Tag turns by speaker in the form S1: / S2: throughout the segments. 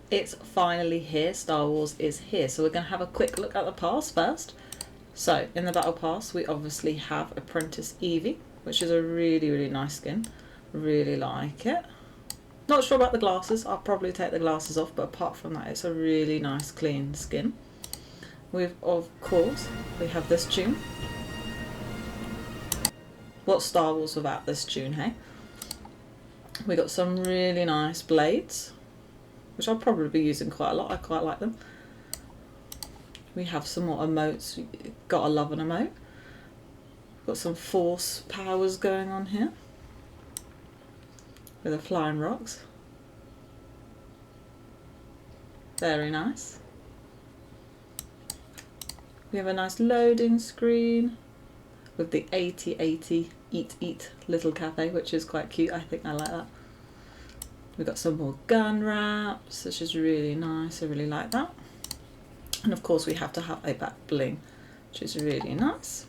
S1: it's finally here. Star Wars is here. So we're going to have a quick look at the pass first. So in the battle pass, we obviously have Apprentice Evie, which is a really, really nice skin. Really like it. Not sure about the glasses. I'll probably take the glasses off, but apart from that, it's a really nice, clean skin. Of course, we have this tune. What's Star Wars without this tune, hey? We got some really nice blades, which I'll probably be using quite a lot. I quite like them. We have some more emotes. Gotta love an emote. Got some force powers going on here with the flying rocks. Very nice. We have a nice loading screen with the 8080 eat little cafe, which is quite cute. I think I like that. We've got some more gun wraps, which is really nice. I really like that. And of course we have to have a back bling, which is really nice.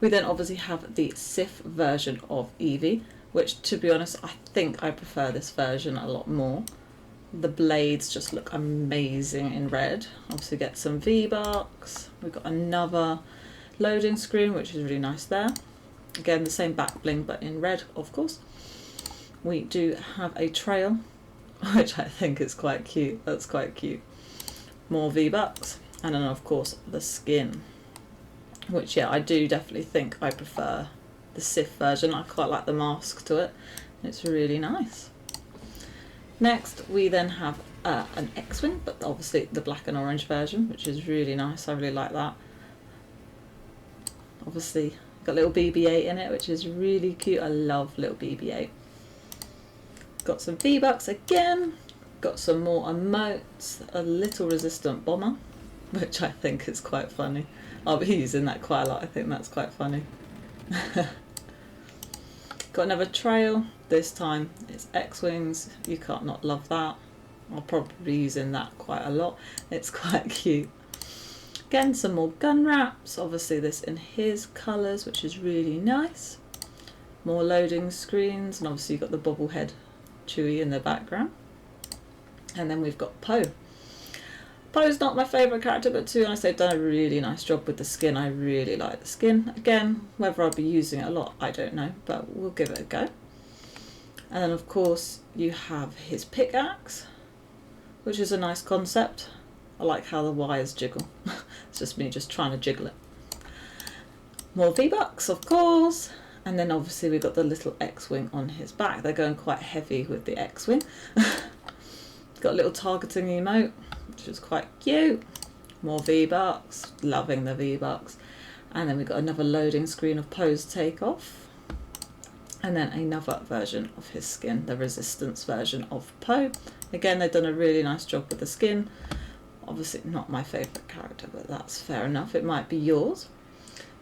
S1: We then obviously have the Sith version of Evie, which, to be honest, I think I prefer this version a lot more. The blades just look amazing in red. Obviously get some V-Bucks. We've got another loading screen, which is really nice there. Again, the same back bling, but in red, of course. We do have a trail, which I think is quite cute. That's quite cute. More V-Bucks. And then, of course, the skin, which, yeah, I do definitely think I prefer the Sith version. I quite like the mask to it. It's really nice. Next, we then have an X-Wing, but obviously the black and orange version, which is really nice. I really like that. Obviously, got little BB-8 in it, which is really cute. I love little BB-8. Got some V-Bucks again. Got some more emotes. A little resistant bomber, which I think is quite funny. I'll be using that quite a lot. I think that's quite funny. Got another trail. This time it's X-Wings. You can't not love that. I'll probably be using that quite a lot. It's quite cute. Again, some more gun wraps. Obviously this in his colours, which is really nice. More loading screens, and obviously you've got the bobblehead Chewie in the background. And then we've got Poe. Poe's not my favourite character, but to be honest, they've done a really nice job with the skin. I really like the skin. Again, whether I'll be using it a lot, I don't know, but we'll give it a go. And then, of course, you have his pickaxe, which is a nice concept. I like how the wires jiggle. It's just me just trying to jiggle it. More V-Bucks, of course. And then, obviously, we've got the little X-Wing on his back. They're going quite heavy with the X-Wing. Got a little targeting emote, which is quite cute. More V-Bucks, loving the V-Bucks. And then we've got another loading screen of Poe's takeoff. And then another version of his skin, the Resistance version of Poe. Again, they've done a really nice job with the skin. Obviously not my favourite character, but that's fair enough. It might be yours.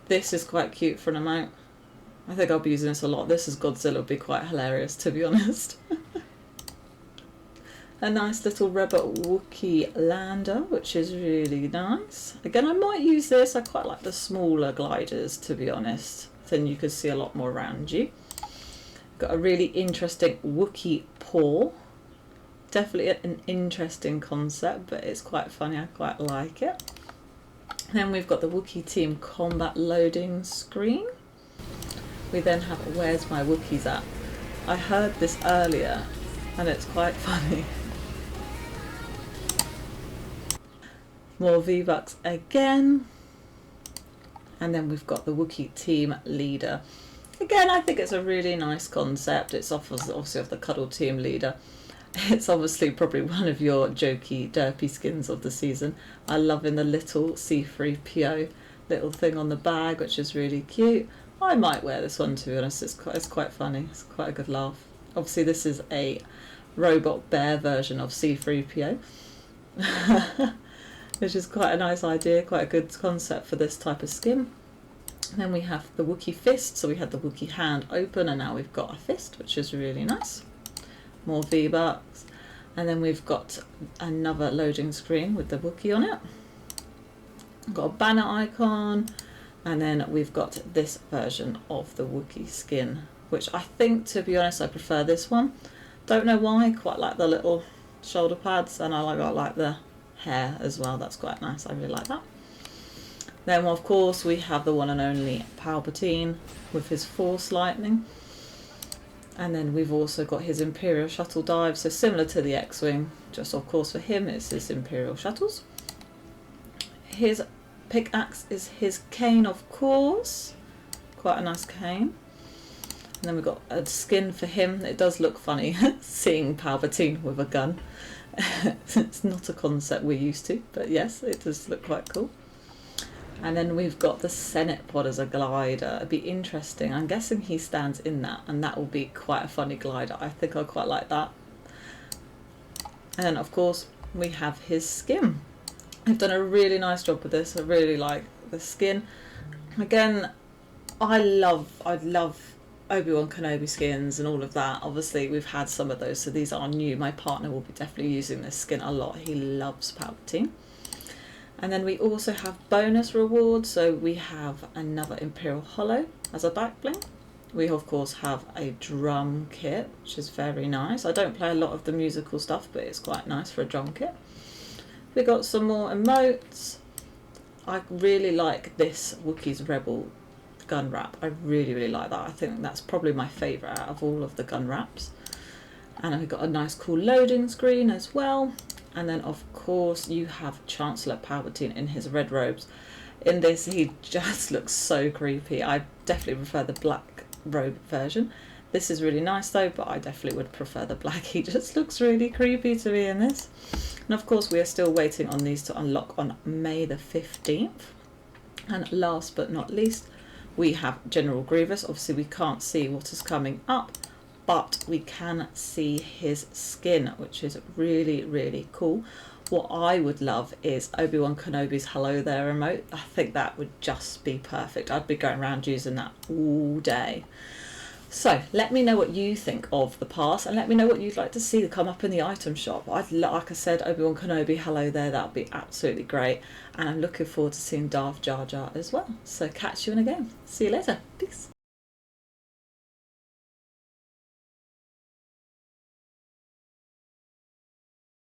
S1: This is quite cute for an amount. I think I'll be using this a lot. This as Godzilla would be quite hilarious, to be honest. A nice little Rebel Wookiee lander, which is really nice. Again, I might use this. I quite like the smaller gliders, to be honest. Then you could see a lot more around you. Got a really interesting Wookiee paw. Definitely an interesting concept, but it's quite funny. I quite like it. Then we've got the Wookiee Team combat loading screen. We then have Where's My Wookiees At? I heard this earlier and it's quite funny. More V-Bucks again. And then we've got the Wookiee Team Leader. Again, I think it's a really nice concept. It's obviously of the Cuddle Team Leader. It's obviously probably one of your jokey, derpy skins of the season. I love in the little C3PO little thing on the bag, which is really cute. I might wear this one, to be honest. It's quite funny. It's quite a good laugh. Obviously, this is a robot bear version of C3PO. Which is quite a nice idea, quite a good concept for this type of skin. Then we have the Wookiee fist, so we had the Wookiee hand open and now we've got a fist, which is really nice. More V-Bucks. And then we've got another loading screen with the Wookiee on it. Got a banner icon, and then we've got this version of the Wookiee skin, which I think, to be honest, I prefer this one. Don't know why, quite like the little shoulder pads, and I got like the hair as well. That's quite nice. I really like that. Then of course we have the one and only Palpatine with his Force lightning. And then we've also got his Imperial shuttle dive, so similar to the X-Wing, just of course for him it's his Imperial shuttles. His pickaxe is his cane, of course, quite a nice cane. And then we've got a skin for him. It does look funny seeing Palpatine with a gun. It's not a concept we're used to, but yes, it does look quite cool. And then we've got the Senate pod as a glider. It'd be interesting. I'm guessing he stands in that, and that will be quite a funny glider. I think I quite like that. And then of course we have his skin. They've done a really nice job with this. I really like the skin. Again, I love Obi-Wan Kenobi skins and all of that. Obviously we've had some of those, so these are new. My partner will be definitely using this skin a lot. He loves Palpatine. And then we also have bonus rewards. So we have another Imperial Hollow as a back bling. We of course have a drum kit, which is very nice. I don't play a lot of the musical stuff, but it's quite nice for a drum kit. We got some more emotes. I really like this Wookiees Rebel gun wrap. I really like that. I think that's probably my favourite out of all of the gun wraps. And we've got a nice cool loading screen as well. And then of course you have Chancellor Palpatine in his red robes. In this he just looks so creepy. I definitely prefer the black robe version. This is really nice though, but I definitely would prefer the black. He just looks really creepy to me in this. And of course we are still waiting on these to unlock on May the 15th. And last but not least, we have General Grievous. Obviously we can't see what is coming up, but we can see his skin, which is really cool. What I would love is Obi-Wan Kenobi's Hello There emote. I think that would just be perfect. I'd be going around using that all day. So let me know what you think of the pass, and let me know what you'd like to see come up in the item shop. Like I said, Obi-Wan Kenobi Hello There, that would be absolutely great. And I'm looking forward to seeing Darth Jar Jar as well. So catch you in a game. See you later. Peace.